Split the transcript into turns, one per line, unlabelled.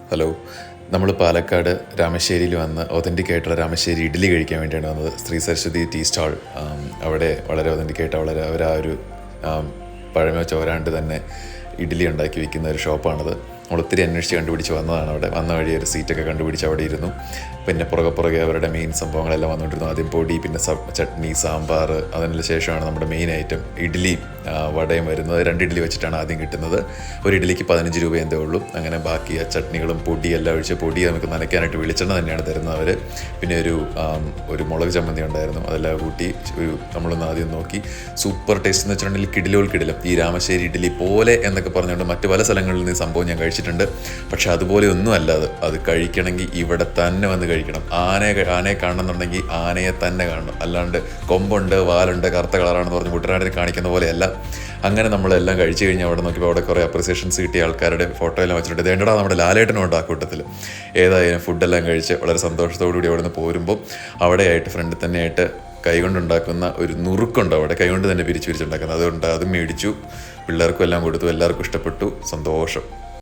Hello. നമ്മൾ പാലക്കാട് രാമശ്ശേരിയിൽ വന്ന് ഒതൻറ്റിക്കായിട്ടുള്ള രാമശ്ശേരി ഇഡ്ഡലി കഴിക്കാൻ വേണ്ടിയാണ് വന്നത്. Shri Saraswati tea stall. അവിടെ വളരെ ഒതൻറ്റിക്കായിട്ട് അവർ ആ ഒരു പഴമ ചോരാണ്ട് തന്നെ ഇഡ്ഡലി ഉണ്ടാക്കി വിൽക്കുന്ന ഒരു ഷോപ്പാണത്. നമ്മൾ ഒത്തിരി അന്വേഷിച്ച് കണ്ടുപിടിച്ച് വന്നതാണ്. അവിടെ വന്ന വഴി ഒരു സീറ്റൊക്കെ കണ്ടുപിടിച്ച് അവിടെ ഇരുന്നു. പിന്നെ പുറകെ അവരുടെ മെയിൻ സംഭവങ്ങളെല്ലാം വന്നുകൊണ്ടിരുന്നു. ആദ്യം പൊടി, പിന്നെ ചട്നി, സാമ്പാർ. അതിന് ശേഷമാണ് നമ്മുടെ മെയിൻ ഐറ്റം ഇഡ്ഡലി വടയും വരുന്നത്. 2 ഇഡ്ഡലി വെച്ചിട്ടാണ് ആദ്യം കിട്ടുന്നത്. ഒരു ഇഡ്ഡലിക്ക് 15 രൂപ എന്തേ ഉള്ളൂ. അങ്ങനെ ബാക്കി ആ ചട്നികളും പൊടിയെല്ലാം ഒഴിച്ച്, പൊടി നമുക്ക് നനയ്ക്കാനായിട്ട് വെളിച്ചെണ്ണ തന്നെയാണ് തരുന്നത് അവർ. പിന്നെ ഒരു മുളക് ചമ്മന്തി ഉണ്ടായിരുന്നു. അതെല്ലാം കൂട്ടി നമ്മളൊന്ന് ആദ്യം നോക്കി. സൂപ്പർ ടേസ്റ്റ് എന്ന് വെച്ചിട്ടുണ്ടെങ്കിൽ കിടിലം. ഈ രാമശ്ശേരി ഇഡ്ഡലി പോലെ എന്നൊക്കെ പറഞ്ഞുകൊണ്ട് മറ്റു പല സ്ഥലങ്ങളിൽ നിന്ന് ഈ സംഭവം ഞാൻ കഴിച്ചിട്ടുണ്ട്. പക്ഷെ അതുപോലെ ഒന്നും അല്ലാതെ അത് കഴിക്കണമെങ്കിൽ ഇവിടെ തന്നെ വന്ന് കഴിക്കണം. ആനയെ കാണണമെന്നുണ്ടെങ്കിൽ ആനയെ തന്നെ കാണണം. അല്ലാണ്ട് കൊമ്പുണ്ട്, വാലുണ്ട്, കറുത്ത കളറാണെന്ന് പറഞ്ഞ് കുട്ടനാടിനെ കാണിക്കുന്ന പോലെയല്ല. അങ്ങനെ നമ്മളെല്ലാം കഴിച്ചു കഴിഞ്ഞാൽ അവിടെ നോക്കിയപ്പോൾ അവിടെ കുറേ അപ്രിസിയേഷൻസ് കിട്ടിയ ആൾക്കാരുടെ ഫോട്ടോ എല്ലാം വെച്ചിട്ടുണ്ട്. ഇതേണ്ടടാ നമ്മുടെ ലാലേട്ടനുണ്ട് ആ കൂട്ടത്തിൽ. ഏതായാലും ഫുഡെല്ലാം കഴിച്ച് വളരെ സന്തോഷത്തോടുകൂടി അവിടെ നിന്ന് പോരുമ്പോൾ അവിടെയായിട്ട് ഫ്രണ്ടിൽ തന്നെയായിട്ട് കൈകൊണ്ടുണ്ടാക്കുന്ന ഒരു നുറുക്കുണ്ട്. അവിടെ കൈകൊണ്ട് തന്നെ പിരിച്ചുണ്ടാക്കുന്നത്. അതുകൊണ്ട് അത് മേടിച്ചു, പിള്ളേർക്കും എല്ലാം കൊടുത്തു. എല്ലാവർക്കും ഇഷ്ടപ്പെട്ടു. സന്തോഷം.